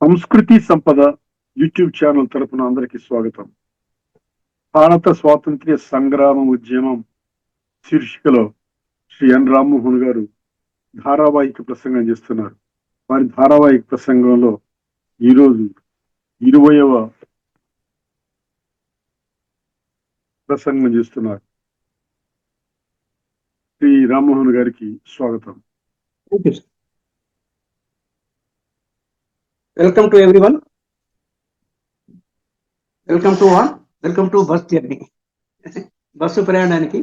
సంస్కృతి సంపద YouTube channel తరపున అందరికీ స్వాగతం. భారత స్వాతంత్ర్య సంగ్రామ ఉద్యమం శీర్షికలో శ్రీ ఎన్ రామ్మోహన్ గారు ధారావాహిక ప్రసంగం చేస్తున్నారు. వారి ధారావాహిక ప్రసంగంలో ఈరోజు 20వ ప్రసంగం చేస్తున్నారు. శ్రీ రామ్మోహన్ గారికి స్వాగతం. Welcome to everyone. Welcome to bus journey. Bus ప్రయాణానికి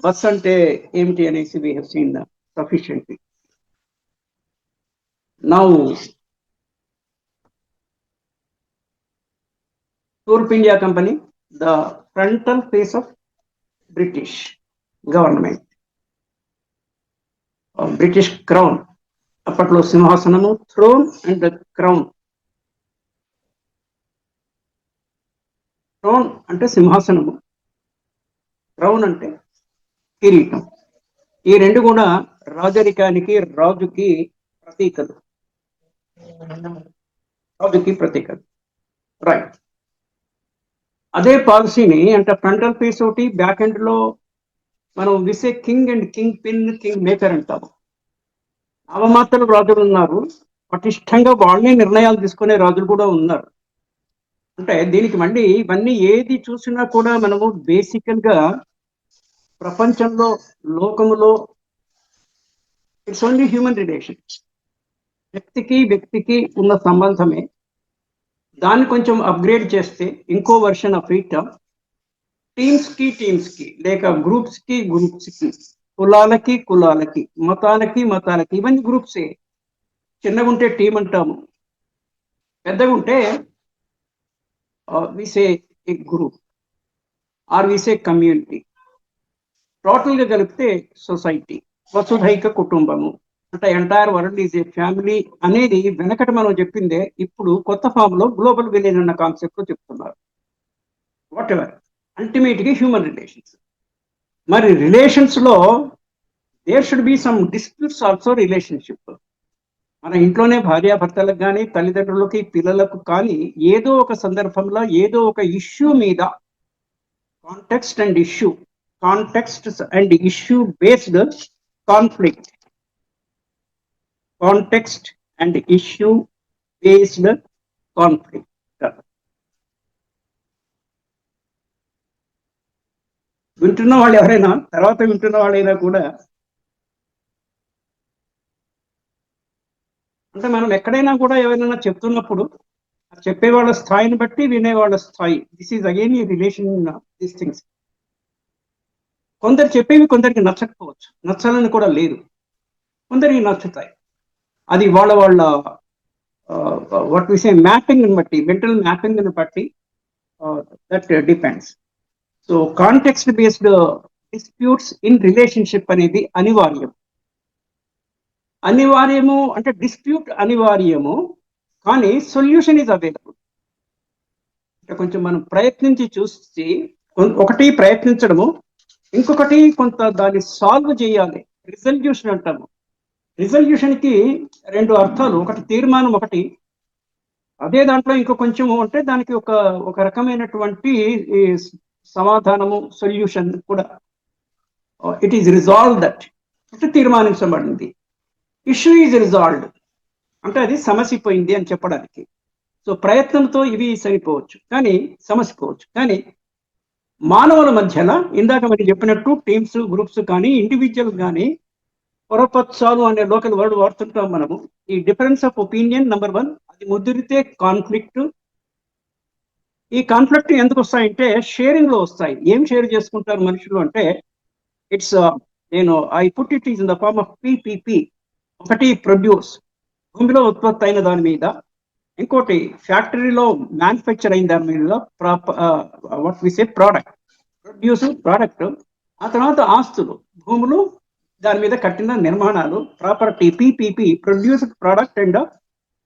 బస్ అంటే ఏమిటి అనేసి we have seen sufficiently. Now Tour India Company, the frontal face of British government, British crown. అప్పట్లో సింహాసనము, థ్రోన్ అండ్ క్రౌన్. థ్రోన్ అంటే సింహాసనము, క్రౌన్ అంటే కిరీటం. ఈ రెండు కూడా రాజరికానికి, రాజుకి ప్రతీకలు. రైట్. అదే పాలసీని అంటే ఫ్రంటల్ ఫేస్ ఒకటి, బ్యాక్ ఎండ్ లో మనం we say king and kingpin, kingmaker అంటాము. అవమాత్రం రాజులు ఉన్నారు, పటిష్టంగా వాళ్ళే నిర్ణయాలు తీసుకునే రాజులు కూడా ఉన్నారు. అంటే దీనికి మళ్ళీ ఇవన్నీ ఏది చూసినా కూడా మనము బేసికల్ గా ప్రపంచంలో, లోకములో ఇట్స్ ఓన్లీ హ్యూమన్ రిలేషన్స్. వ్యక్తికి ఉన్న సంబంధమే. దాన్ని కొంచెం అప్గ్రేడ్ చేస్తే ఇంకో వర్షన్ ఆఫ్ ఇట్ టీమ్స్ కి లేక గ్రూప్స్ కి, కులాలకి, మతాలకి, ఇవన్నీ గ్రూప్సే. చిన్నగా ఉంటే టీం అంటాము, పెద్దగా ఉంటే విసే ఏ గ్రూప్ ఆర్ విసే కమ్యూనిటీ. టోటల్గా కలిపితే సొసైటీ, వసుధైక కుటుంబము. అంటే entire world is a family అనేది వెనకట మనం చెప్పిందే ఇప్పుడు కొత్త ఫామ్ లో గ్లోబల్ విలేజ్ అన్న కాన్సెప్ట్ లో చెప్తున్నారు. వాట్ ఎవర్, అల్టిమేట్గా హ్యూమన్ రిలేషన్స్. మరి రిలేషన్స్ లో there should be some disputes also relationship. మన ఇంట్లోనే భార్యాభర్తలకు కానీ, తల్లిదండ్రులకి, పిల్లలకు కానీ ఏదో ఒక సందర్భంలో ఏదో ఒక ఇష్యూ మీద context and issue based conflict. వింటున్న వాళ్ళు ఎవరైనా, తర్వాత వింటున్న వాళ్ళైనా కూడా, అంటే మనం ఎక్కడైనా కూడా ఎవరైనా చెప్తున్నప్పుడు చెప్పేవాళ్ళ స్థాయిని బట్టి వినేవాళ్ళ స్థాయి, దిస్ ఈజ్ అగైన్ ఈ రిలేషన్ దీస్ థింగ్స్. కొందరు చెప్పేవి కొందరికి నచ్చకపోవచ్చు, నచ్చాలని కూడా లేదు, కొందరికి నచ్చుతాయి. అది వాళ్ళ వాట్ వి సే మ్యాపింగ్ ని బట్టి, మెంటల్ మ్యాపింగ్ ని బట్టి that depends. So context based disputes in relationship అనేది అనివార్యము. అంటే డిస్ప్యూట్ అనివార్యము, కానీ సొల్యూషన్ ఈజ్ అవైలబుల్. అంటే కొంచెం మనం ప్రయత్నించి చూసి, ఒకటి ప్రయత్నించడము, ఇంకొకటి కొంత దాన్ని సాల్వ్ చేయాలి. రిజల్యూషన్ అంటాము. రిజల్యూషన్ కి రెండు అర్థాలు, ఒకటి తీర్మానం, ఒకటి అదే దాంట్లో ఇంకో కొంచెము అంటే దానికి ఒక రకమైనటువంటి సమాధానము, సొల్యూషన్ కూడా. ఇట్ ఈజ్ రిజాల్వ్ దట్ అంటే తీర్మానించబడింది. ఇష్యూ ఈజ్ రిజాల్వ్డ్ అంటే అది సమసిపోయింది అని చెప్పడానికి. సో ప్రయత్నంతో ఇవి సరిపోవచ్చు, కానీ సమసిపోవచ్చు. కానీ మానవుల మధ్యలో ఇందాక మరి చెప్పినట్టు టీమ్స్, గ్రూప్స్ కానీ, ఇండివిజువల్ కానీ, పొరపచ్చాలు అనే లోకల్ వర్డ్ వాడుతుంటాం మనము. ఈ డిఫరెన్స్ ఆఫ్ ఒపీనియన్ నెంబర్ 1, అది ముదిరితే కాన్ఫ్లిక్ట్. ఈ కాన్ఫ్లిక్ట్ ఎందుకు వస్తాయంటే షేరింగ్ లో వస్తాయి. ఏం షేర్ చేసుకుంటారు మనుషులు అంటే, it's I put it is in the form of PPP. ఒకటి ప్రొడ్యూస్, భూమిలో ఉత్పత్తి అయిన దాని మీద, ఇంకోటి ఫ్యాక్టరీలో మ్యానుఫ్యాక్చర్ అయిన దాని మీద, what we say product. Produce product, ఆ తర్వాత ఆస్తులు, భూములు, దాని మీద కట్టిన నిర్మాణాలు, property. PPP, produced product and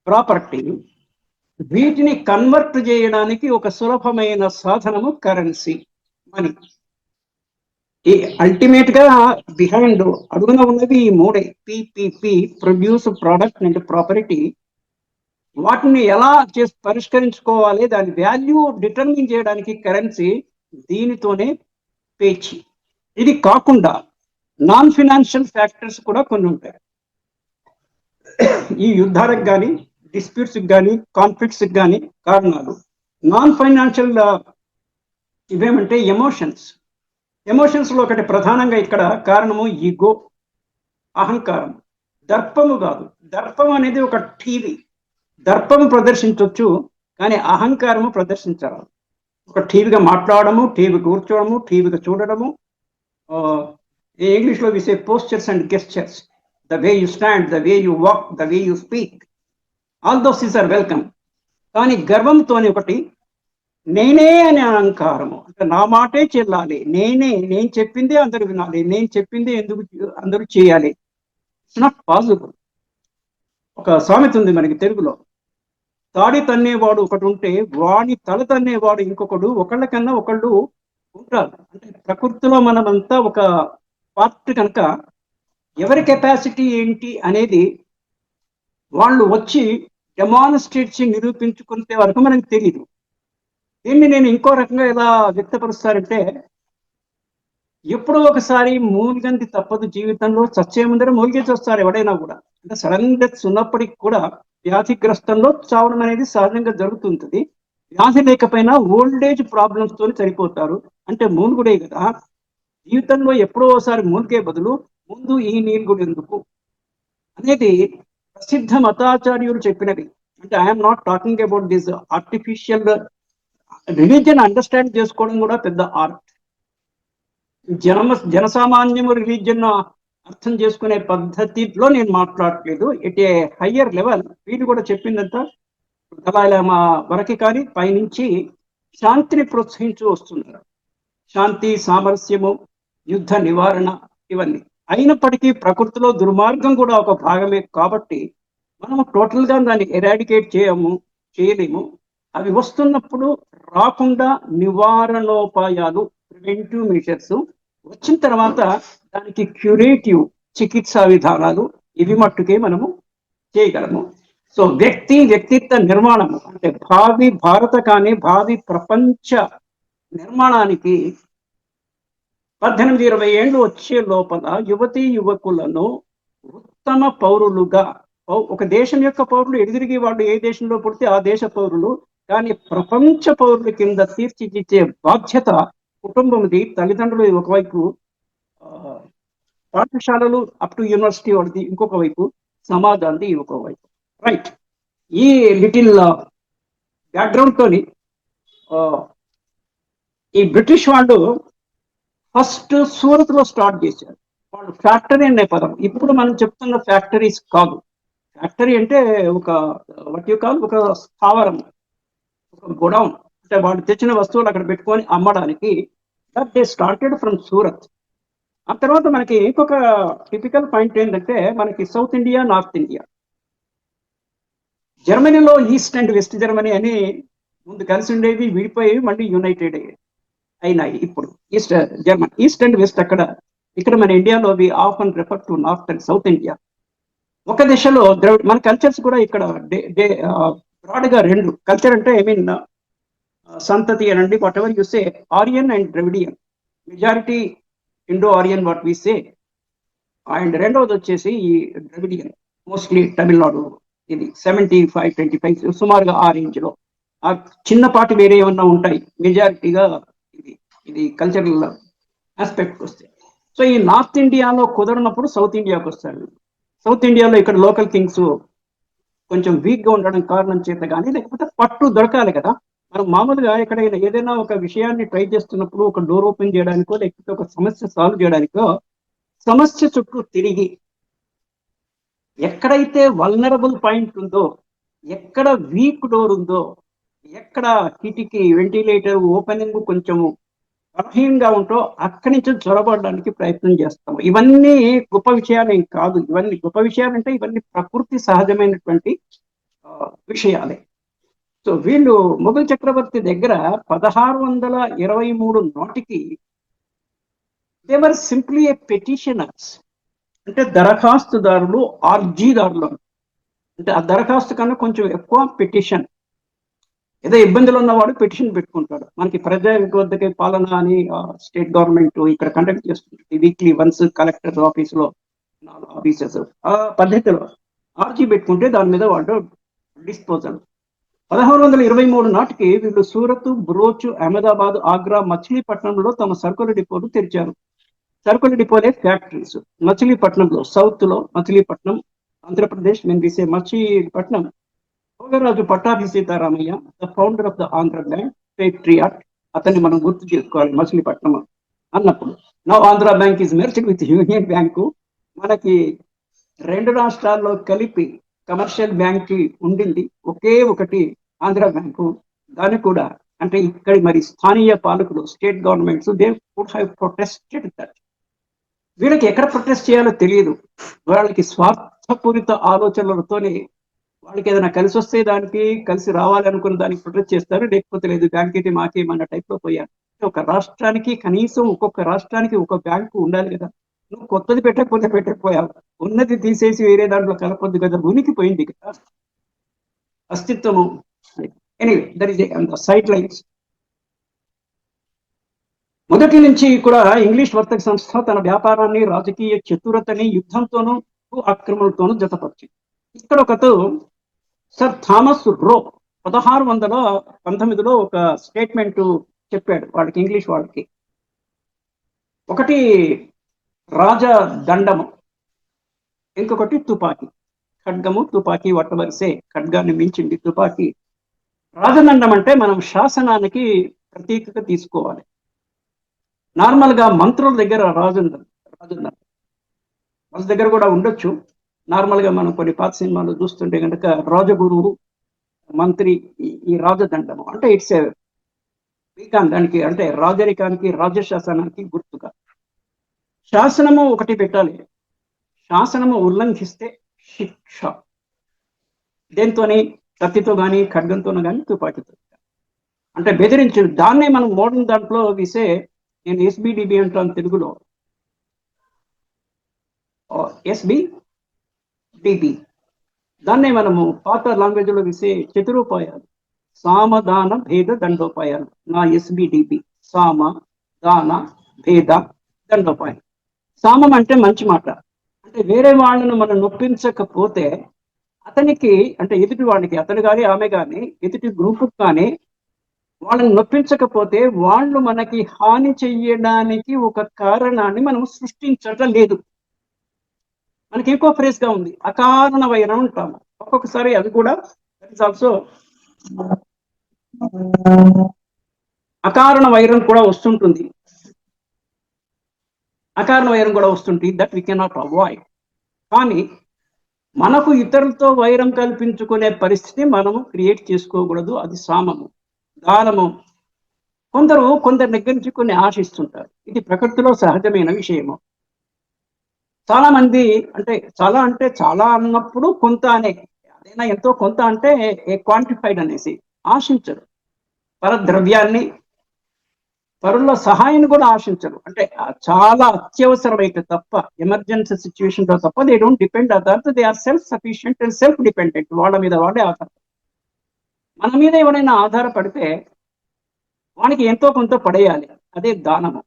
property. వీటిని కన్వర్ట్ చేయడానికి ఒక సులభమైన సాధనము కరెన్సీ, మనీ. ఈ అల్టిమేట్ గా బిహైండ్ అడుగున ఉన్నది ఈ మూడే, PPP, produce, product and property. వాటిని ఎలా చేసి పరిష్కరించుకోవాలి, దాని వాల్యూ డిటర్మిన్ చేయడానికి కరెన్సీ, దీనితోనే పేచి. ఇది కాకుండా నాన్ ఫినాన్షియల్ ఫ్యాక్టర్స్ కూడా కొన్ని ఉంటాయి. ఈ యుద్ధాలకు కానీ, డిస్ప్యూట్స్ కానీ, కాన్ఫ్లిక్ట్స్ కానీ కారణాలు. నాన్ ఫైనాన్షియల్ ఇవేమంటే ఎమోషన్స్. ఎమోషన్స్ లో ఒకటి ప్రధానంగా ఇక్కడ కారణము ఈగో, అహంకారం. దర్పము కాదు, దర్పం అనేది ఒక టీవీ. దర్పము ప్రదర్శించవచ్చు కానీ అహంకారము ప్రదర్శించాలి. ఒక టీవీగా మాట్లాడము, టీవీ కూర్చోవడము, టీవీగా చూడడము. ఇంగ్లీష్లో we say postures and gestures. The way you stand, the way you walk, the way you speak, all those is are welcome. కానీ గర్వంతోని ఒకటి నేనే అనే అహంకారము, అంటే నా మాటే చెల్లాలి, నేను చెప్పిందే అందరు వినాలి, నేను చెప్పిందే ఎందుకు అందరూ చేయాలి. It's not possible. ఒక సామెత ఉంది మనకి తెలుగులో, తాడి తన్నేవాడు ఒకటి ఉంటే వాడి తల తన్నేవాడు ఇంకొకడు, ఒకళ్ళకన్నా ఒకళ్ళు ఉంటారు. అంటే ప్రకృతిలో మనమంతా ఒక పార్ట్ కనుక ఎవరి కెపాసిటీ ఏంటి అనేది వాళ్ళు వచ్చి డెమాన్స్ట్రేట్ చేసి నిరూపించుకునే వరకు మనకు తెలియదు. దీన్ని నేను ఇంకో రకంగా ఎలా వ్యక్తపరుస్తారంటే, ఎప్పుడో ఒకసారి మూలిగంది తప్పదు జీవితంలో, చచ్చే ముందర మూలిగేసి వస్తారు ఎవడైనా కూడా. అంటే సడన్ డెత్స్ ఉన్నప్పటికీ కూడా వ్యాధిగ్రస్తంలో చావడం అనేది సహజంగా జరుగుతుంటుంది. వ్యాధి లేకపోయినా ఓల్డ్ ఏజ్ ప్రాబ్లమ్స్ తో సరిపోతారు. అంటే మూలుగుడే కదా. జీవితంలో ఎప్పుడో ఒకసారి మూలిగే బదులు ముందు ఈ నీలుగుడు ఎందుకు అనేది ప్రసిద్ధ మతాచార్యులు చెప్పినవి. అంటే I'm not talking about this artificial religion. Understand చేసుకోవడం కూడా పెద్ద ఆర్ట్. జనసామాన్యము రిలీజియన్ అర్థం చేసుకునే పద్ధతిలో నేను మాట్లాడట్లేదు. ఎట్ ఏ హయ్యర్ లెవెల్ వీళ్ళు కూడా చెప్పిందంతా దళాయిలామా వరకు కానీ పైనుంచి శాంతిని ప్రోత్సహించు వస్తున్నారు. శాంతి, సామరస్యము, యుద్ధ నివారణ ఇవన్నీ. అయినప్పటికీ ప్రకృతిలో దుర్మార్గం కూడా ఒక భాగమే కాబట్టి మనము టోటల్ గా దాన్ని ఎరాడికేట్ చేయలేము. అవి వస్తున్నప్పుడు రాకుండా నివారణోపాయాలు, ప్రివెంటివ్ మెషర్స్ వచ్చిన తర్వాత దానికి క్యూరేటివ్ చికిత్సా విధానాలు, ఇవి మట్టుకే మనము చేయగలము. సో వ్యక్తిత్వ నిర్మాణము అంటే భావి భారత కానీ భావి ప్రపంచ నిర్మాణానికి 18-20 ఏళ్ళు వచ్చే లోపల యువతీ యువకులను ఉత్తమ పౌరులుగా, ఒక దేశం యొక్క పౌరులు ఎదురిగి వాళ్ళు ఏ దేశంలో పుడితే ఆ దేశ పౌరులు, కానీ ప్రపంచ పౌరుల కింద తీర్చిదిద్దే బాధ్యత కుటుంబంది. తల్లిదండ్రులు ఒకవైపు, పాఠశాలలు అప్ టు యూనివర్సిటీ వాళ్ళది ఇంకొక వైపు, సమాజాన్ని ఇంకొక వైపు. రైట్. ఈ లిటిల్ బ్యాక్గ్రౌండ్ తోని ఈ బ్రిటిష్ వాళ్ళు ఫస్ట్ సూరత్ లో స్టార్ట్ చేశారు. వాళ్ళు ఫ్యాక్టరీ అనే పదం ఇప్పుడు మనం చెప్తున్న ఫ్యాక్టరీస్ కాదు. ఫ్యాక్టరీ అంటే ఒక ఒక స్థావరం, ఒక గొడౌన్. అంటే వాళ్ళు తెచ్చిన వస్తువులు అక్కడ పెట్టుకొని అమ్మడానికి. That they started from Surat. ఆ తర్వాత మనకి ఇంకొక టిపికల్ పాయింట్ ఏంటంటే, మనకి సౌత్ ఇండియా, నార్త్ ఇండియా. జర్మనీలో ఈస్ట్ అండ్ వెస్ట్ జర్మనీ అని ముందు కలిసి ఉండేవి, విడిపోయి మళ్ళీ యునైటెడ్ అయినాయి. ఇప్పుడు east Germany, east and west అక్కడ. ఇక్కడ మన ఇండియాలో we often refer to north and south India. ఒక దిశలో మన కల్చర్స్ కూడా ఇక్కడ బ్రాడ్ గా రెండు కల్చర్ అంటే ఐ మీన్ సంతతి అనండి, whatever you say, Aryan and Dravidian. Majority Indo Aryan what we say. And రెండవది వచ్చేసి ఈ ద్రవిడియన్, మోస్ట్లీ తమిళనాడు. ఇది 75-25 సుమారుగా ఆ రేంజ్ లో. ఆ చిన్నపాటి వేరే ఏమన్నా ఉంటాయి, మెజారిటీగా ఇది కల్చరల్ ఆస్పెక్ట్ వస్తే. సో ఈ నార్త్ ఇండియాలో కుదరనప్పుడు సౌత్ ఇండియాకి వస్తారు. సౌత్ ఇండియాలో ఇక్కడ లోకల్ కింగ్స్ కొంచెం వీక్ గా ఉండడం కారణం చేత కానీ, లేకపోతే పట్టు దొరకాలి కదా. మనం మామూలుగా ఎక్కడైనా ఏదైనా ఒక విషయాన్ని ట్రై చేస్తున్నప్పుడు, ఒక డోర్ ఓపెన్ చేయడానికో లేకపోతే ఒక సమస్య సాల్వ్ చేయడానికో, సమస్య చుట్టూ తిరిగి ఎక్కడైతే వల్నరబుల్ పాయింట్ ఉందో, ఎక్కడ వీక్ డోర్ ఉందో, ఎక్కడ కిటికీ, వెంటిలేటర్ ఓపెనింగ్ కొంచెము బలహీనంగా ఉంటో అక్కడి నుంచి చొరబడడానికి ప్రయత్నం చేస్తాం. ఇవన్నీ గొప్ప విషయాలు ఏం కాదు. ఇవన్నీ గొప్ప విషయాలంటే ఇవన్నీ ప్రకృతి సహజమైనటువంటి విషయాలే. సో వీళ్ళు మొఘల్ చక్రవర్తి దగ్గర 1623 నాటికి దేవర్ సింప్లీ ఏ పెటిషనర్స్, అంటే దరఖాస్తుదారులు, ఆర్జీదారులు. అంటే ఆ దరఖాస్తు కన్నా కొంచెం ఎక్కువ పిటిషన్. ఏదో ఇబ్బందులు ఉన్నవాడు పిటిషన్ పెట్టుకుంటాడు. మనకి ప్రజా వద్దకే పాలన అని స్టేట్ గవర్నమెంట్ ఇక్కడ కండక్ట్ చేస్తుంది వీక్లీ వన్స్ కలెక్టర్ ఆఫీసులో ఆఫీసెస్ ఆ పద్ధతిలో ఆర్జీ పెట్టుకుంటే దాని మీద వాడు డిస్పోజల్. 1623 నాటికి వీళ్ళు సూరత్, బ్రోచ్, అహ్మదాబాద్, ఆగ్రా, మచిలీపట్నంలో తమ సరుకుల డిపోలు తెరిచారు. సరుకుల డిపోలే ఫ్యాక్టరీస్. మచిలీపట్నంలో, సౌత్ లో Machilipatnam, Andhra Pradesh, Machilipatnam. Bhogaraju Pattabhi Sitaramayya, the founder of the Andhra bank, patriot, అతన్ని మనం గుర్తు చేసుకోవాలి మచిలీపట్నం అన్నప్పుడు. Now Andhra bank is merged with union bank. మనకి 2 రాష్ట్రాల్లో కలిపి కమర్షియల్ బ్యాంక్ ఉండింది ఒకే ఒకటి ఆంధ్ర బ్యాంకు. దాన్ని కూడా అంటే ఇక్కడి మరి స్థానియ పాలకులు, state governments, they would have protested that. వీళ్ళకి ఎక్కడ ప్రొటెస్ట్ చేయాలో తెలియదు. వాళ్ళకి స్వార్థపూరిత ఆలోచనలతోనే వాళ్ళకి ఏదైనా కలిసి వస్తే దానికి కలిసి రావాలి అనుకున్న దానికి ప్రొటెస్ట్ చేస్తారు, లేకపోతే లేదు బ్యాంక్ ఏంటి మాకేమన్న టైప్ లో పోయారు. ఒక రాష్ట్రానికి కనీసం ఒక్కొక్క రాష్ట్రానికి ఒక బ్యాంకు ఉండాలి కదా. నువ్వు కొత్తది పెట్టకపోతే పెట్టకపోయావు, ఉన్నది తీసేసి వేరే దాంట్లో కలపొద్దు కదా, ఉనికిపోయింది కదా అస్తిత్వము. Anyway that is sidelines. మొదటి నుంచి కూడా ఇంగ్లీష్ వర్తక సంస్థ తన వ్యాపారాన్ని రాజకీయ చతురతని యుద్ధంతోనూ ఆక్రమణతోనూ జతపరిచింది. ఇక్కడ ఒకతో సర్ థామస్ రో 1619లో ఒక స్టేట్మెంట్ చెప్పాడు వాళ్ళకి, ఇంగ్లీష్ వాళ్ళకి. ఒకటి రాజదండము, ఇంకొకటి తుపాకీ. ఖడ్గము, తుపాకీ వట్టవరిసే, ఖడ్గాన్ని మించింది తుపాకీ. రాజదండం అంటే మనం శాసనానికి ప్రతీకగా తీసుకోవాలి. నార్మల్ గా మంత్రుల దగ్గర రాజదండం వాళ్ళ దగ్గర కూడా ఉండొచ్చు. నార్మల్ గా మనం కొన్ని పాత సినిమాలు చూస్తుంటే కనుక రాజగురువు, మంత్రి, ఈ రాజదండము అంటే ఇట్స్ దానికి అంటే రాజరికానికి, రాజశాసనానికి గుర్తుగా. శాసనము ఒకటి పెట్టాలి. శాసనము ఉల్లంఘిస్తే శిక్ష. దేంతోని? కత్తితో కానీ, ఖడ్గంతోనూ కానీ, తుపాకీతో అంటే బెదిరించు. దాన్నే మనం మోడర్న్ దాంట్లో విసే, నేను ఎస్బిడిబి అంటాను తెలుగులో, ఎస్బిడిబి. దాన్నే మనము పాత లాంగ్వేజ్ లో విసే చతురోపాయాలు, సామదాన భేద దండోపాయాలు. నా ఎస్బిడిబి సామ దాన భేద దండోపాయం. సామం అంటే మంచి మాట, అంటే వేరే వాళ్ళను మనం నొప్పించకపోతే అతనికి, అంటే ఎదుటి వాడికి, అతను కానీ ఆమె కానీ, ఎదుటి గ్రూపు కానీ వాళ్ళని నొప్పించకపోతే వాళ్ళు మనకి హాని చెయ్యడానికి ఒక కారణాన్ని మనం సృష్టించటం లేదు. మనకి ఎక్కువ ఫ్రేజ్ గా ఉంది అకారణ వైరం ఉంటాము. ఒక్కొక్కసారి అది కూడా ఆల్సో అకారణ వైరం కూడా వస్తుంటుంది. అకారణ వైరం కూడా వస్తుంటుంది. That we cannot avoid. కానీ మనకు ఇతరులతో వైరం కల్పించుకునే పరిస్థితి మనము క్రియేట్ చేసుకోకూడదు. అది సామము. దానము కొందరి దగ్గర నుంచి కొన్ని ఆశిస్తుంటారు. ఇది ప్రకృతిలో సహజమైన విషయము. చాలా మంది అంటే చాలా అన్నప్పుడు కొంత అనే, అదైనా ఎంతో కొంత అంటే క్వాంటిఫైడ్ అనేసి ఆశించరు. పరద్రవ్యాన్ని, పరుల సహాయాన్ని కూడా ఆశించరు. అంటే చాలా అత్యవసరమైతే తప్ప, ఎమర్జెన్సీ సిచ్యువేషన్ లో తప్ప they don't depend other, they are self sufficient and self dependent. వాళ్ళ మీద వాళ్ళే ఆధారపడతారు. మన మీద ఎవరైనా ఆధారపడితే వానికి ఎంతో కొంత పడేయాలి. అదే దానము.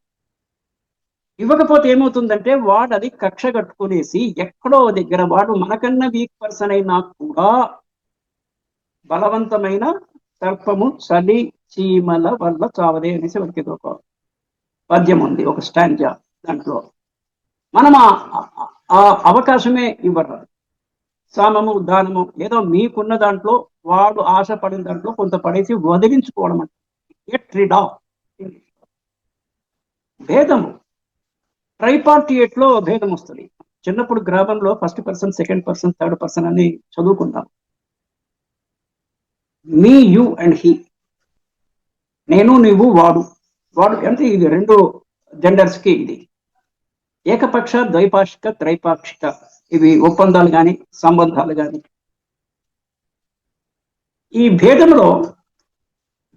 ఇవ్వకపోతే ఏమవుతుందంటే వాడు అది కక్ష కట్టుకునేసి ఎక్కడో దగ్గర వాడు మనకన్నా వీక్ పర్సన్ అయినా కూడా బలవంతమైన సర్పము చలి చీమల వల్ల చావదే అనేసి వాడికి ఒక పద్యం ఉంది, ఒక స్టాంజా. దాంట్లో మనం ఆ అవకాశమే ఇవ్వరు. సామము, దానము ఏదో మీకున్న దాంట్లో వాడు ఆశపడిన దాంట్లో కొంత పడేసి వదిలించుకోవడం అంటే గెట్ రిడ్ ఆఫ్. భేదము ట్రైపార్టియేట్ లో భేదం వస్తుంది. చిన్నప్పుడు గ్రామంలో first person, second person, third person అని చదువుకుంటాం. మీ, యు అండ్ హీ, నేను, నీవు, వాడు అంటే ఇది రెండు జెండర్స్ కి. ఇది ఏకపక్ష, ద్వైపాక్షిక, త్రైపాక్షిక, ఇవి ఒప్పందాలు కానీ సంబంధాలు కానీ. ఈ భేదంలో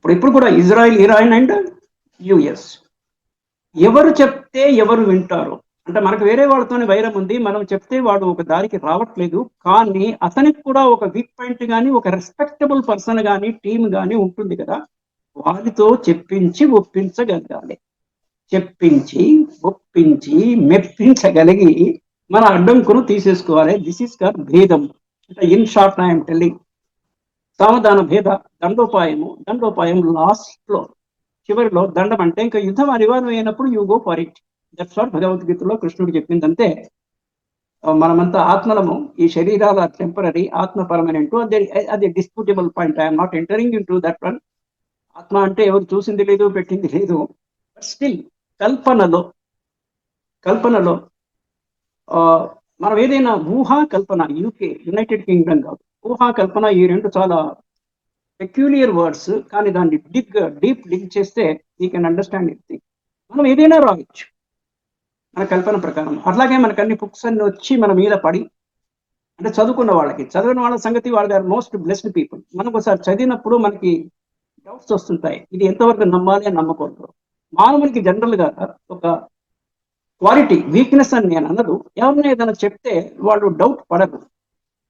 ఇప్పుడు కూడా ఇజ్రాయిల్, ఇరాన్ అండ్ యుఎస్ ఎవరు చెప్తే ఎవరు వింటారో, అంటే మనకు వేరే వాళ్ళతోనే వైరం ఉంది, మనం చెప్తే వాడు ఒక దారికి రావట్లేదు, కానీ అతనికి కూడా ఒక వీక్ పాయింట్ కానీ ఒక రెస్పెక్టబుల్ పర్సన్ కానీ టీమ్ కానీ ఉంటుంది కదా, వారితో చెప్పించి ఒప్పించగలగాలి. చెప్పించి ఒప్పించి మెప్పించగలిగి మన అడ్డంకును తీసేసుకోవాలి. దిస్ ఈస్ కాల్ భేదం. అంటే ఇన్ షార్ట్ ఐఎమ్ టెల్లింగ్, సావధాన భేద దండోపాయం లాస్ట్ లో, చివరిలో దండం అంటే ఇంకా యుద్ధం అనివార్యం అయినప్పుడు you go for it. That's what భగవద్గీతలో కృష్ణుడు చెప్పిందంటే, మనమంతా ఆత్మలము, ఈ శరీరాల టెంపరీ, ఆత్మ పర్మనెంట్. అది disputable point. I'm not entering into that one. ఆత్మ అంటే ఎవరు చూసింది లేదు, పెట్టింది లేదు. స్టిల్ కల్పనలో మనం ఏదైనా ఊహా కల్పన, యూకే యునైటెడ్ కింగ్డమ్ కాదు, ఊహా కల్పన, ఈ రెండు చాలా పెక్యులియర్ వర్డ్స్, కానీ దాన్ని డీప్ లింక్ చేస్తే యూ కెన్ అండర్స్టాండ్ ఎవ్రీథింగ్. మనం ఏదైనా రాయొచ్చు మన కల్పన ప్రకారం. అట్లాగే మనకు అన్ని బుక్స్ అన్ని వచ్చి మన మీద పడి, అంటే చదివిన వాళ్ళ సంగతి, వాళ్ళు ఆర్ మోస్ట్ బ్లెస్డ్ పీపుల్. మనకు ఒకసారి చదివినప్పుడు మనకి డౌట్స్ వస్తుంటాయి, ఇది ఎంతవరకు నమ్మాలి అని నమ్మకూడదు. మానవునికి జనరల్ గా ఒక క్వాలిటీ, వీక్నెస్ అని నేను అన్నదు, ఎవరిని ఏదైనా చెప్తే వాళ్ళు డౌట్ పడరు,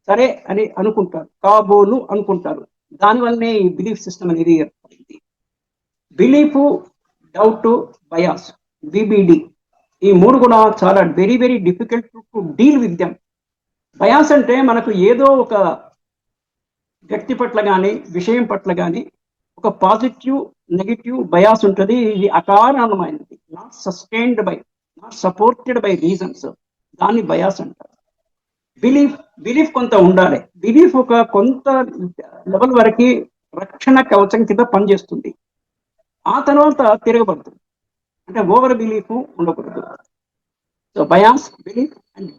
సరే అని అనుకుంటారు, కాబోలు అనుకుంటారు. దానివల్లనే ఈ బిలీఫ్ సిస్టమ్ అనేది ఏర్పడింది. బిలీఫ్, డౌట్, బయాస్, బిబిడి, ఈ మూడు కూడా చాలా very very difficult to deal with them. Bias అంటే మనకు ఏదో ఒక వ్యక్తి పట్ల కానీ విషయం పట్ల కానీ ఒక పాజిటివ్ నెగిటివ్ బయాస్ ఉంటుంది. ఇది అకారణమైనది, not sustained by, not supported by reasons. దాన్ని బయాస్ అంటారు. బిలీఫ్ కొంత ఉండాలి. బిలీఫ్ ఒక కొంత లెవెల్ వరకు రక్షణ కవచం కింద పనిచేస్తుంది, ఆ తర్వాత తిరగబడుతుంది. అంటే ఓవర్ బిలీఫ్ ఉండకూడదు. So bias, belief and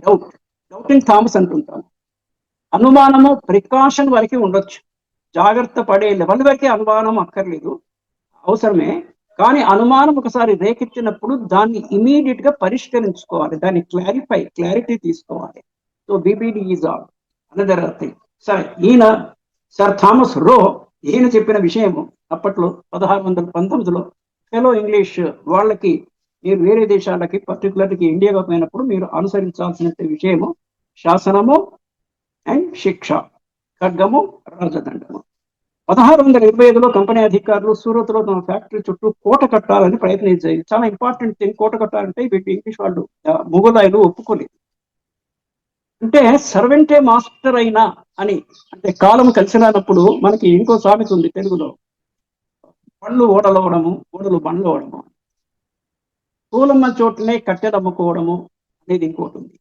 doubting Thomas అంటుంటాను. అనుమానము ప్రికాషన్ వరకు ఉండొచ్చు, జాగ్రత్త పడే లెవెల్ వరకే అనుమానం అక్కర్లేదు, అవసరమే. కానీ అనుమానం ఒకసారి రేకెత్తినప్పుడు దాన్ని ఇమీడియట్ గా పరిష్కరించుకోవాలి, దాన్ని క్లారిటీ తీసుకోవాలి. So BBD is all another thing. సరే, ఈయన సర్ థామస్ రో, ఈయన చెప్పిన విషయము అప్పట్లో 1619లో ఫెలో ఇంగ్లీష్ వాళ్ళకి, మీరు వేరే దేశాలకి పర్టికులర్గా ఇండియాగా పోయినప్పుడు మీరు అనుసరించాల్సిన విషయము శాసనము అండ్ శిక్ష, ఖడ్గము, రాజదండము. 1625లో కంపెనీ అధికారులు సూరత్ లో తమ ఫ్యాక్టరీ చుట్టూ కోట కట్టాలని ప్రయత్నించాయి. చాలా ఇంపార్టెంట్ థింగ్, కోట కట్టాలంటే వీటి ఇంగ్లీష్ వాళ్ళు మొఘలాయులు ఒప్పుకోలేదు. అంటే సర్వెంటే మాస్టర్ అయినా అని, అంటే కాలం కలిసి రానప్పుడు మనకి ఇంకో సామెత ఉంది తెలుగులో, పళ్ళు ఓడలవడము, ఓడలు బండ్లు అవడము, పూలమ్మ చోట్లనే కట్టెలు అమ్ముకోవడము అనేది ఇంకోటి ఉంది.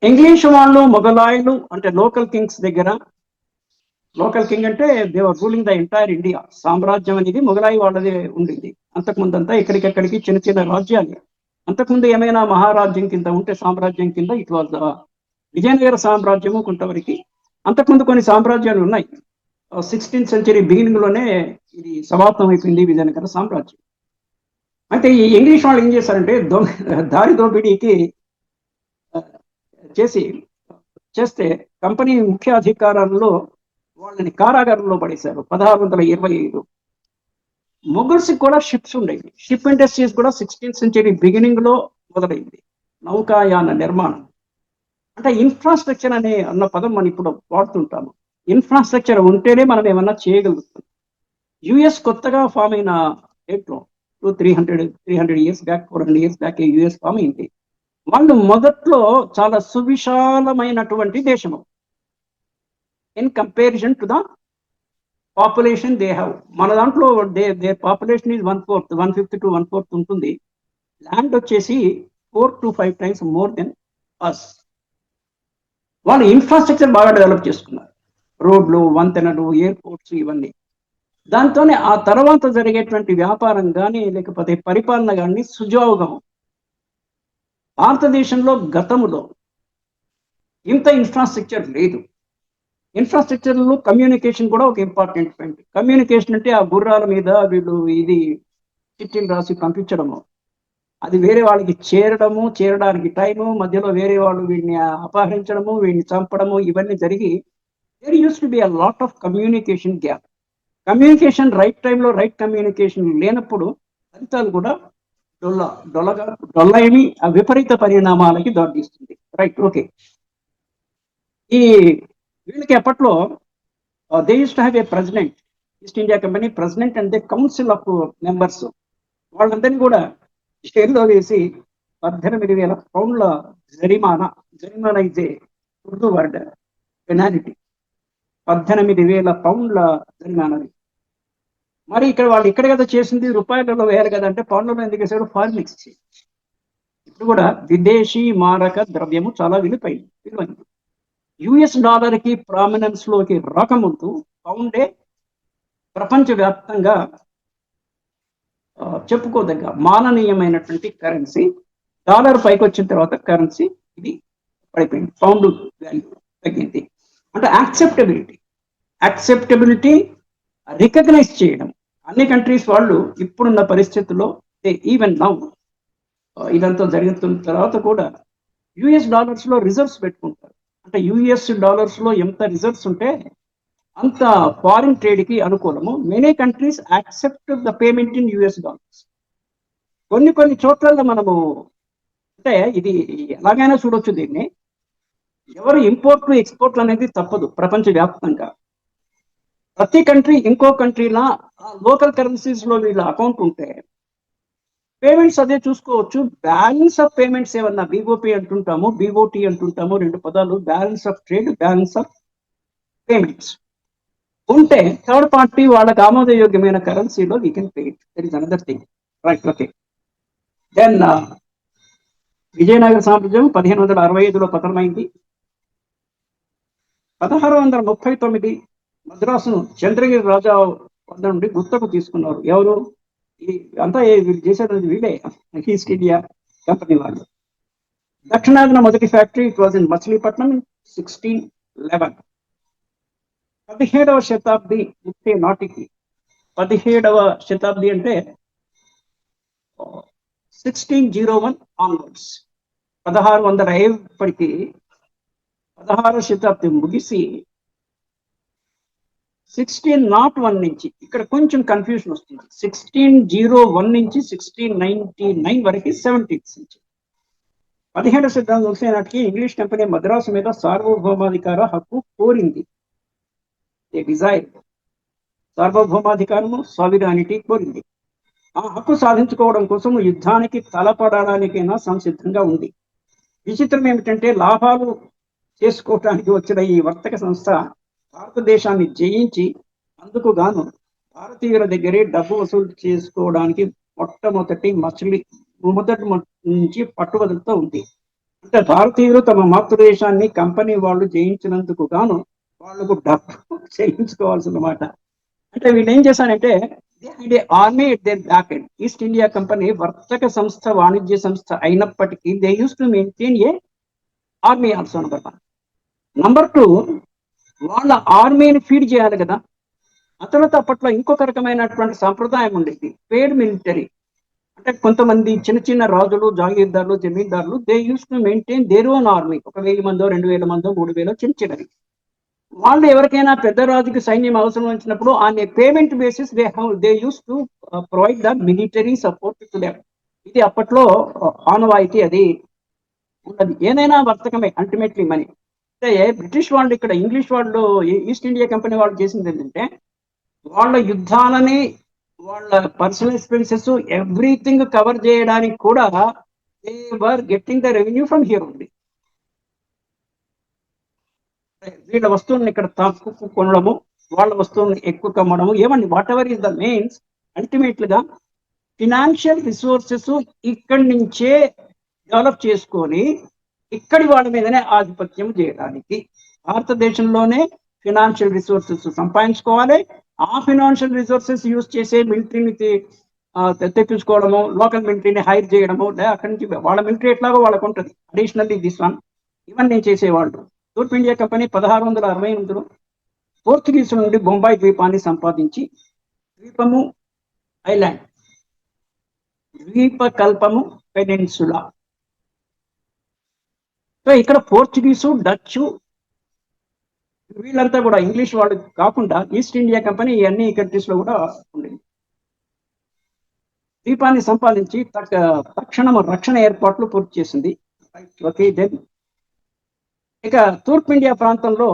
ఇంగ్లీష్ వాళ్ళు మొఘలాయులు అంటే లోకల్ కింగ్స్ దగ్గర, లోకల్ కింగ్ అంటే దేవర్ రూలింగ్ ద ఎంటైర్ ఇండియా, సామ్రాజ్యం అనేది మొఘలాయి వాళ్ళదే ఉండింది. అంతకుముందంతా ఇక్కడికెక్కడికి చిన్న చిన్న రాజ్యాలు. అంతకుముందు ఏమైనా మహారాజ్యం కింద ఉంటే, సామ్రాజ్యం కింద, ఇట్ వాజ్ విజయనగర సామ్రాజ్యము కొంతవరకు. అంతకుముందు కొన్ని సామ్రాజ్యాలు ఉన్నాయి. 16th century బిగినింగ్ లోనే ఇది సమాప్తం అయిపోయింది విజయనగర సామ్రాజ్యం. అయితే ఈ ఇంగ్లీష్ వాళ్ళు ఏం చేశారంటే దారి దోపిడీకి చేస్తే కంపెనీ ముఖ్య అధికారంలో వాళ్ళని కారాగారంలో పడేశారు 1625. మొఘల్స్ కూడా షిప్స్ ఉండేవి. షిప్ ఇండస్ట్రీస్ కూడా 16th century బిగినింగ్ లో మొదలైంది. నౌకాయాన నిర్మాణం అంటే ఇన్ఫ్రాస్ట్రక్చర్ అన్న పదం మనం ఇప్పుడు వాడుతుంటాము. ఇన్ఫ్రాస్ట్రక్చర్ ఉంటేనే మనం ఏమన్నా చేయగలుగుతాం. యుఎస్ కొత్తగా ఫామ్ అయిన డేట్లో 300 years back, 400 years back US form అయింది. వాళ్ళు మొదట్లో చాలా సువిశాలమైనటువంటి దేశము in comparison to the population they have. మన దాంట్లో దే పాపులేషన్ ఈజ్ 1/4 to 1/4 ఉంటుంది. ల్యాండ్ వచ్చేసి 4 to 5 times more than us. వాళ్ళు ఇన్ఫ్రాస్ట్రక్చర్ బాగా డెవలప్ చేసుకున్నారు, రోడ్లు, వంతెనలు, ఎయిర్పోర్ట్స్, ఇవన్నీ. దాంతోనే ఆ తర్వాత జరిగేటువంటి వ్యాపారం కానీ లేకపోతే పరిపాలన కానీ సుజావుగా. భారతదేశంలో గతంలో ఇంత ఇన్ఫ్రాస్ట్రక్చర్ లేదు. ఇన్ఫ్రాస్ట్రక్చర్లో కమ్యూనికేషన్ కూడా ఒక ఇంపార్టెంట్ పాయింట్. కమ్యూనికేషన్ అంటే ఆ గుర్రాల మీద వీళ్ళు ఇది చిట్టీలు రాసి పంపించడము, అది వేరే వాళ్ళకి చేరడానికి టైము, మధ్యలో వేరే వాళ్ళు వీడిని అపహరించడము, వీడిని చంపడము, ఇవన్నీ జరిగి there used to be a lot of communication gap. Communication right టైంలో రైట్ కమ్యూనికేషన్ లేనప్పుడు ఫలితాలు కూడా డొల్లా డొల్లగా డొల్ల ఏమి విపరీత పరిణామాలకి దారితీస్తుంది. Right, okay. ఈ వీళ్ళకి అప్పట్లో they used to have a president, east India company president and they council of members. వాళ్ళందరినీ కూడా జైల్లో వేసి 18,000 పౌండ్ల జరిమానా, జరిమానా ఇదే ఉర్దూ వర్డ్ పెనాలిటీ, 18,000 పౌండ్ల జరిమానా. మరి ఇక్కడ వాళ్ళు ఇక్కడ కదా చేసింది, రూపాయలలో వేయాలి కదా అంటే పౌండ్లలో ఎందుకు వేసాడు? Foreign exchange. ఇప్పుడు కూడా విదేశీ మారక ద్రవ్యము చాలా విలువైంది. యుఎస్ డాలర్ కి ప్రామినెన్స్ లోకి రాకముందు పౌండే ప్రపంచవ్యాప్తంగా చెప్పుకోదగ్గ మాననీయమైనటువంటి కరెన్సీ. డాలర్ పైకి వచ్చిన తర్వాత కరెన్సీ ఇది పడిపోయింది, పౌండ్ వాల్యూ తగ్గింది. అంటే యాక్సెప్టబిలిటీ రికగ్నైజ్ చేయడం అన్ని కంట్రీస్ వాళ్ళు ఇప్పుడున్న పరిస్థితుల్లో ఈవెన్ నౌ ఇదంతా జరుగుతున్న తర్వాత కూడా యుఎస్ డాలర్స్ లో రిజర్వ్స్ పెట్టుకుంటారు. అంటే యుఎస్ డాలర్స్ లో ఎంత రిజర్వ్స్ ఉంటే అంత ఫారిన్ ట్రేడ్ కి అనుకూలము. Many countries accept the payment in US dollars. కొన్ని చోట్ల మనము అంటే ఇది ఎలాగైనా చూడొచ్చు దీన్ని, ఎవరు ఇంపోర్ట్లు ఎక్స్పోర్ట్లు అనేది తప్పదు ప్రపంచవ్యాప్తంగా. ప్రతి కంట్రీ ఇంకో కంట్రీలా లోకల్ కరెన్సీస్ లో వీళ్ళ అకౌంట్ ఉంటే పేమెంట్స్ అదే చూసుకోవచ్చు. బ్యాలెన్స్ ఆఫ్ పేమెంట్స్ ఏమన్నా బీఓపీ అంటుంటాము, బీఓటీ అంటుంటాము, రెండు పదాలు, balance of trade, balance of payments ఉంటే థర్డ్ పార్టీ వాళ్ళకి ఆమోదయోగ్యమైన కరెన్సీలో we can pay it. That is another thing. Right, okay. Then విజయనగర సామ్రాజ్యం 1565లో పతనమైంది. 1639 మద్రాసును చంద్రగిరి రాజా వద్ద నుండి గుత్తకు తీసుకున్నారు. ఎవరు అంతా వీళ్ళు చేసేది? వీళ్ళే, ఈస్ట్ ఇండియా కంపెనీ వాళ్ళు. దక్షిణాదిన మొదటి factory it was in Machilipatnam 1611. 17వ శతాబ్ది ముప్పై నాటికి, 17వ శతాబ్ది అంటే 1601 ఆన్వర్డ్స్, 1600 అయ్యేప్పటికీ 16వ శతాబ్ది ముగిసి 1601 నుంచి ఇక్కడ కొంచెం కన్ఫ్యూజన్ వస్తుంది. 1601 నుంచి 1699 వరకు 17th సెంచరీ. 17వ శతాబ్దం వచ్చే నాటికి ఇంగ్లీష్ కంపెనీ మద్రాసు మీద సార్వభౌమాధికార హక్కు కోరింది. డిజైర్ సార్వభౌమాధికారము, సావిరానిటీ కోరింది. ఆ హక్కు సాధించుకోవడం కోసం యుద్ధానికి తలపడడానికైనా సంసిద్ధంగా ఉంది. విచిత్రం ఏమిటంటే లాభాలు చేసుకోవటానికి వచ్చిన ఈ వర్తక సంస్థ భారతదేశాన్ని జయించి అందుకు గాను భారతీయుల దగ్గరే డబ్బు వసూలు చేసుకోవడానికి మొట్టమొదటి నుంచి పట్టుబడులతో ఉంది. అంటే భారతీయులు తమ మాతృదేశాన్ని కంపెనీ వాళ్ళు జయించినందుకు గాను వాళ్ళకు డబ్బు చెల్లించుకోవాల్సిన మాట. అంటే వీళ్ళు ఏం చేశారంటే army at their back end. East India Company వర్తక సంస్థ, వాణిజ్య సంస్థ అయినప్పటికీ they used to maintain a army also. Number 1. Number 2, వాళ్ళ ఆర్మీని ఫీడ్ చేయాలి కదా. ఆ తర్వాత అప్పట్లో ఇంకొక రకమైనటువంటి సాంప్రదాయం ఉండేది, పేడ్ మిలిటరీ. అంటే కొంతమంది చిన్న చిన్న రాజులు, జాగీర్దారులు, జమీందారులు they used to maintain their own army. 1000 మందో, 2000 మందో, 3000 చిన్న చిన్నవి. వాళ్ళు ఎవరికైనా పెద్ద రాజుకి సైన్యం అవసరం వచ్చినప్పుడు on a payment basis they used to provide the military support to them. ఇది అప్పట్లో ఆనవాయితీ అది ఉన్నది. ఏదైనా వర్తకమే అల్టిమేట్లీ మనీ. అంటే బ్రిటిష్ వాళ్ళు ఇక్కడ ఇంగ్లీష్ వాళ్ళు, ఈస్ట్ ఇండియా కంపెనీ వాళ్ళు చేసింది ఏంటంటే వాళ్ళ యుద్ధాలని, వాళ్ళ పర్సనల్ ఎక్స్పెన్సెస్ ఎవ్రీథింగ్ కవర్ చేయడానికి కూడా they were getting the revenue from here only. వీళ్ళ వస్తువులను ఇక్కడ తక్కువ కొనడము, వాళ్ళ వస్తువులను ఎక్కువ కమ్మడము, ఏమండి what ever is the mains, ultimate గా ఫినాన్షియల్ రిసోర్సెస్ ఇక్కడి నుంచే డెవలప్ చేసుకొని ఇక్కడి వాళ్ళ మీదనే ఆధిపత్యం చేయడానికి. భారతదేశంలోనే ఫినాన్షియల్ రిసోర్సెస్ సంపాదించుకోవాలి. ఆ ఫినాన్షియల్ రిసోర్సెస్ యూజ్ చేసే మిలిటరీని తెప్పించుకోవడము, లోకల్ మిలిటరీని హైర్ చేయడము, అక్కడి నుంచి వాళ్ళ మిలిటరీ ఎట్లాగో వాళ్ళకు ఉంటుంది. అడిషనల్లీ దిస్ వన్ ఇవన్నీ చేసేవాళ్ళు. తూర్పు ఇండియా కంపెనీ 1668లో పోర్చుగీసు నుండి బొంబాయి ద్వీపాన్ని సంపాదించి ద్వీపము ఐలాండ్, ద్వీపకల్పము పెనిన్సులా. సో ఇక్కడ పోర్చుగీసు, డచ్ వీళ్ళంతా కూడా ఇంగ్లీష్ వాళ్ళు కాకుండా ఈస్ట్ ఇండియా కంపెనీ అన్ని కంట్రీస్ లో కూడా ఉండేది. ద్వీపాన్ని సంపాదించి తక్షణం రక్షణ ఏర్పాట్లు పూర్తి చేసింది. ఓకే, దెన్ ఇక తూర్పు ఇండియా ప్రాంతంలో,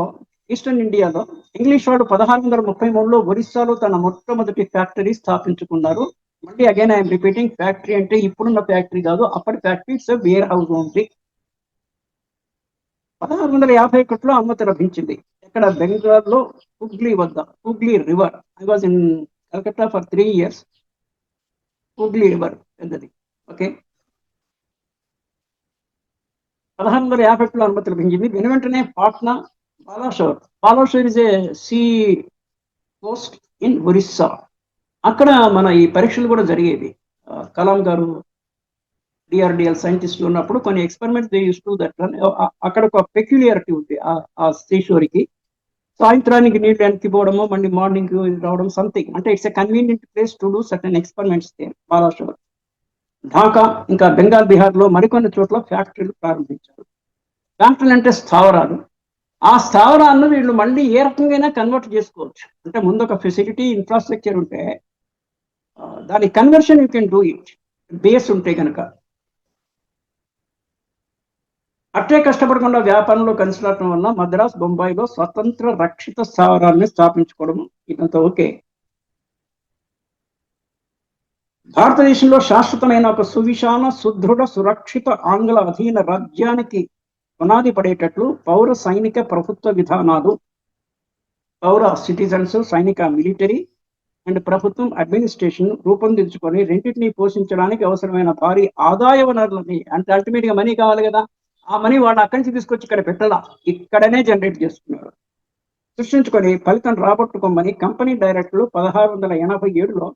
ఈస్టర్న్ ఇండియాలో ఇంగ్లీష్ వాడు 1633లో ఒరిస్సాలో తన మొట్టమొదటి ఫ్యాక్టరీ స్థాపించుకున్నారు. మళ్ళీ అగైన్ ఐఎమ్ రిపీటింగ్, ఫ్యాక్టరీ అంటే ఇప్పుడున్న ఫ్యాక్టరీ కాదు, అప్పటి factory it's warehouse only. 1651లో అనుమతి లభించింది. ఇక్కడ బెంగాల్లో హుగ్లీ వద్ద, Hooghly river, I was in Calcutta for 3 years. Hooghly river పెద్దది. ఓకే, 1651లో అనుమతి లభించింది. వెంటనే Patna, Balasore is a sea coast in Orissa. అక్కడ మన ఈ పరీక్షలు కూడా జరిగేవి. కలాం గారు డిఆర్డిఎల్ సైంటిస్టులు ఉన్నప్పుడు కొన్ని ఎక్స్పెరిమెంట్స్ యూస్ టు దట్. అక్కడ ఒక పెక్యులియారిటీ ఉంది ఆ శ్రీశోరికి. సాయంత్రానికి నీళ్ళు వెనక్కిపోవడము, మళ్ళీ మార్నింగ్ రావడం, సంథింగ్. అంటే it's a convenient place to do certain experiments there. Balasore, Dhaka, ఇంకా బెంగాల్, బీహార్లో మరికొన్ని చోట్ల ఫ్యాక్టరీలు ప్రారంభించారు. ఫ్యాక్టరీలు అంటే స్థావరాలు. ఆ స్థావరాలను వీళ్ళు మళ్ళీ ఏ రకంగా కన్వర్ట్ చేసుకోవచ్చు. అంటే ముందు ఒక ఫెసిలిటీ, ఇన్ఫ్రాస్ట్రక్చర్ ఉంటే దాని conversion you can do it, base ఉంటే కనుక. అట్లే కష్టపడకుండా వ్యాపారంలో కలిసిరావడం వల్ల మద్రాస్, బొంబాయిలో స్వతంత్ర రక్షిత స్థావరాన్ని స్థాపించుకోవడం ఇదంతా ఓకే. భారతదేశంలో శాశ్వతమైన ఒక సువిశాల, సుదృఢ, సురక్షిత ఆంగ్ల అధీన రాజ్యానికి పునాది పడేటట్లు పౌర సైనిక ప్రభుత్వ విధానాలు, పౌర సిటిజన్స్, సైనిక మిలిటరీ అండ్ ప్రభుత్వం అడ్మినిస్ట్రేషన్ రూపొందించుకొని రెండింటినీ పోషించడానికి అవసరమైన భారీ ఆదాయ వనరులని, అంటే అల్టిమేట్ గా మనీ కావాలి కదా, ఆ మనీ వాళ్ళు అక్కడి నుంచి తీసుకొచ్చి ఇక్కడ పెట్టాలా, ఇక్కడనే జనరేట్ చేసుకున్నారు, సృష్టించుకొని ఫలితం రాబట్టుకోమని కంపెనీ డైరెక్టర్లు 1687లో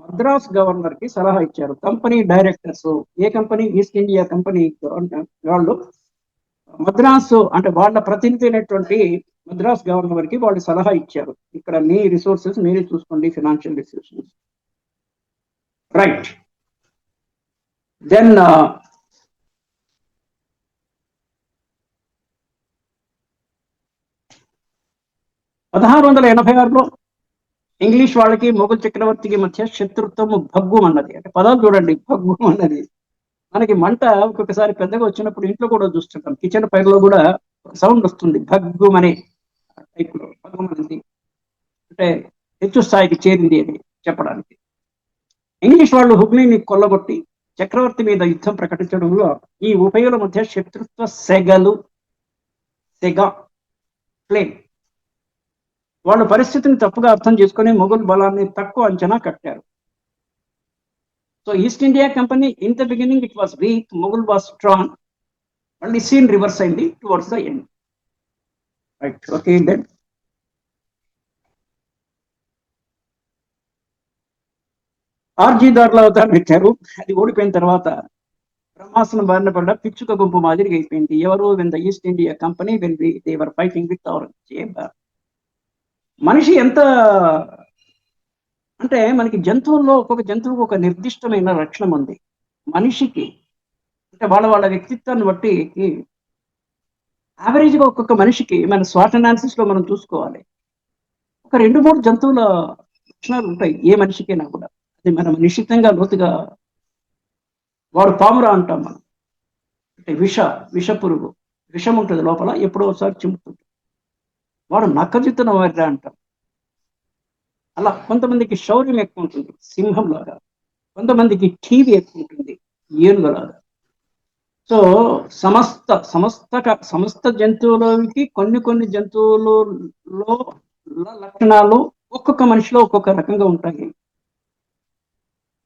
మద్రాస్ గవర్నర్ కి సలహా ఇచ్చారు. కంపెనీ డైరెక్టర్స్, ఏ కంపెనీ? ఈస్ట్ ఇండియా కంపెనీ వాళ్ళు మద్రాసు, అంటే వాళ్ళ ప్రతినిధి అయినటువంటి మద్రాస్ గవర్నర్ కి వాళ్ళు సలహా ఇచ్చారు, ఇక్కడ మీ రిసోర్సెస్ మీరే చూసుకోండి, ఫినాన్షియల్ రిసోర్సెస్. రైట్, దెన్ 1686లో ఇంగ్లీష్ వాళ్ళకి మొఘల్ చక్రవర్తికి మధ్య శత్రుత్వము భగ్గు అన్నది. అంటే పదాలు చూడండి, భగ్గు అన్నది. మనకి మంట ఒక్కొక్కసారి పెద్దగా వచ్చినప్పుడు ఇంట్లో కూడా చూస్తుంటాం, కిచెన్ పైర్లో కూడా సౌండ్ వస్తుంది, భగ్గు అనే టైప్ లో, భగ్గుమనేది అంటే హెచ్చు స్థాయికి చేరింది అని చెప్పడానికి. ఇంగ్లీష్ వాళ్ళు హుగ్లీని కొల్లగొట్టి చక్రవర్తి మీద యుద్ధం ప్రకటించడంలో ఈ ఉభయుల మధ్య శత్రుత్వ సెగ ఫ్లేమ్. వాళ్ళు పరిస్థితిని తప్పుగా అర్థం చేసుకుని మొఘల్ బలాన్ని తక్కువ అంచనా కట్టారు. So East India Company in the beginning it was weak, Mughal was strong. మళ్ళీ సీన్ రివర్స్ అయింది towards the end. Right, okay, then ఆర్జీదార్ల అవతారం పెట్టారు. అది ఓడిపోయిన తర్వాత బ్రహ్మాసనం బారిన పడ్డ పిచ్చుక గుంపు మాదిరిగా అయిపోయింది. ఎవరు? When the east India company, when they were fighting with Aurangzeb. మనిషి ఎంత అంటే, మనకి జంతువుల్లో ఒక్కొక్క జంతువుకు ఒక నిర్దిష్టమైన లక్షణం ఉంది. మనిషికి అంటే వాళ్ళ వ్యక్తిత్వాన్ని బట్టి యావరేజ్గా ఒక్కొక్క మనిషికి మన స్వాట్ అనాలిసిస్ లో మనం చూసుకోవాలి, ఒక 2-3 జంతువుల లక్షణాలు ఉంటాయి ఏ మనిషికైనా కూడా. అది మనం నిశ్చితంగా లోతుగా, వాడు పామురా అంటాం మనం, అంటే విష పురుగు, విషం ఉంటుంది లోపల, ఎప్పుడో ఒకసారి చిమ్ముతుంది. వాడు నక్కజిత్తున వారిరా అంటాం. అలా కొంతమందికి శౌర్యం ఎక్కువ ఉంటుంది, సింహం లాగా. కొంతమందికి టీవీ ఎక్కువ ఉంటుంది, ఏనుగులాగా. సో సమస్త జంతువులకి కొన్ని జంతువులలో లక్షణాలు ఒక్కొక్క మనిషిలో ఒక్కొక్క రకంగా ఉంటాయి.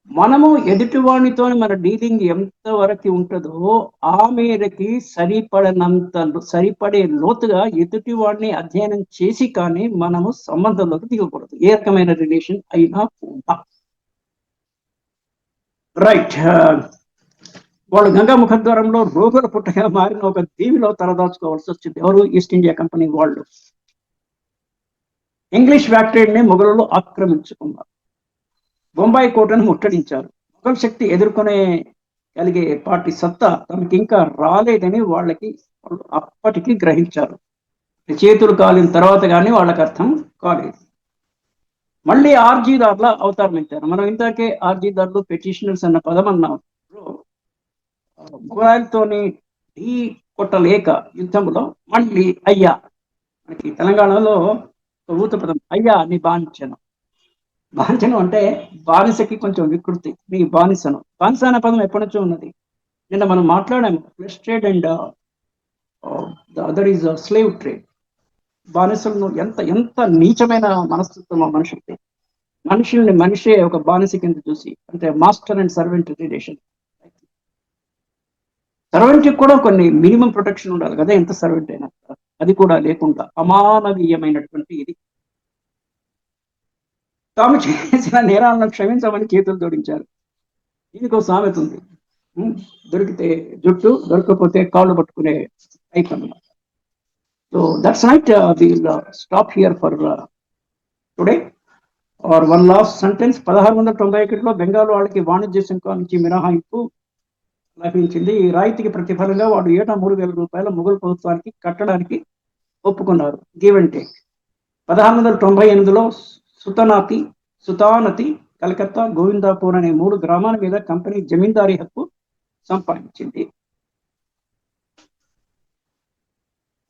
మనము ఎదుటివాడితో మన డీలింగ్ ఎంత వరకు ఉంటుందో ఆ మేరకి సరిపడే లోతుగా ఎదుటివాడిని అధ్యయనం చేసి కానీ మనము సంబంధంలోకి దిగకూడదు, ఏ రకమైన రిలేషన్ అయినా కూడా. రైట్, వాళ్ళు గంగా ముఖద్వారంలో రోగుల పుట్టగా మారిన ఒక దీవిలో తలదాచుకోవాల్సి వచ్చింది. ఎవరు? ఈస్ట్ ఇండియా కంపెనీ వాళ్ళు. ఇంగ్లీష్ ఫ్యాక్టరీని మొఘలులు ఆక్రమించుకున్నారు, బొంబాయి కోటను ముట్టడించారు. మొఘల్ శక్తి ఎదుర్కొనే కలిగే పార్టీ సత్తా తమకి ఇంకా రాలేదని వాళ్ళు అప్పటికి గ్రహించారు. చేతులు కాలిన తర్వాత కానీ వాళ్ళకి అర్థం కాలేదు. మళ్ళీ ఆర్జీదారుల అవతారం ఎత్తారు. మనం ఇందాకే ఆర్జీదారులు పెటిషనర్స్ అన్న పదం అన్నాం. మొఘలాయలతోని ఢీ కొట్టలేక యుద్ధంలో మళ్ళీ అయ్యా, మనకి తెలంగాణలో ఊత పదం అయ్యా నీ బాంచను. బాంచను అంటే బానిసకి కొంచెం వికృతి, నీ బానిసను. బానిస అనే పదం ఎప్పటి నుంచో ఉన్నది. నిన్న మనం మాట్లాడాము flesh trade and the other is slave trade. బానిసలను ఎంత ఎంత నీచమైన మనస్తత్వం ఆ మనుషులకి. మనుషుల్ని మనిషే ఒక బానిస కింద చూసి, అంటే master and servant relation. Servant కూడా కొన్ని మినిమం ప్రొటెక్షన్ ఉండాలి కదా, ఎంత సర్వెంట్ అయినా. అది కూడా లేకుండా అమానవీయమైనటువంటి ఇది. తాము చేసిన నేరాలను క్షమించమని చేతులు జోడించారు. దీనికి ఒక సామెత ఉంది, దొరికితే జుట్టు, దొరకకపోతే కాళ్ళు పట్టుకునే టైప్ అన్నమాట. So that's right. Will stop here for today. Or one last sentence. 1691లో బెంగాల్ వాళ్ళకి వాణిజ్య సుంకం నుంచి మినహాయింపు లభించింది. ఈ రాయితీకి ప్రతిఫలంగా వాడు ఏటా 3,000 రూపాయల మొఘల్ ప్రభుత్వానికి కట్టడానికి ఒప్పుకున్నారు. Give and take. 1698లో సుతానతి, కలకత్తా, గోవిందాపూర్ అనే 3 గ్రామాల మీద కంపెనీ జమీందారీ హక్కు సంపాదించింది.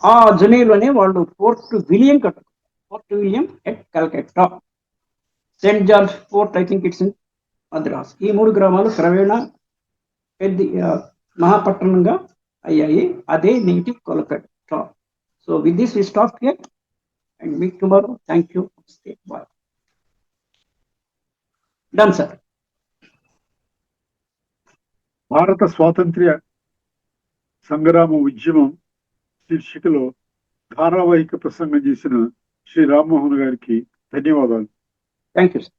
ఆ జమీన్లోనే వాళ్ళు ఫోర్ట్ విలియం కట్టుకున్నారు. Fort William at Calcutta. Saint George Fort, I think it's in Madras. ఈ 3 గ్రామాలు క్రమేణా పెద్ద మహాపట్టణంగా అయ్యాయి. అదే నేటి Kolkata. So with this we stop here and meet tomorrow. Thank you. Bye. Done sir. భారత స్వాతంత్ర్య సంగ్రామ ఉద్యమం శీర్షికలో ధారావాహిక ప్రసంగం చేసిన శ్రీ రామ్మోహన్ గారికి ధన్యవాదాలు. Thank you sir.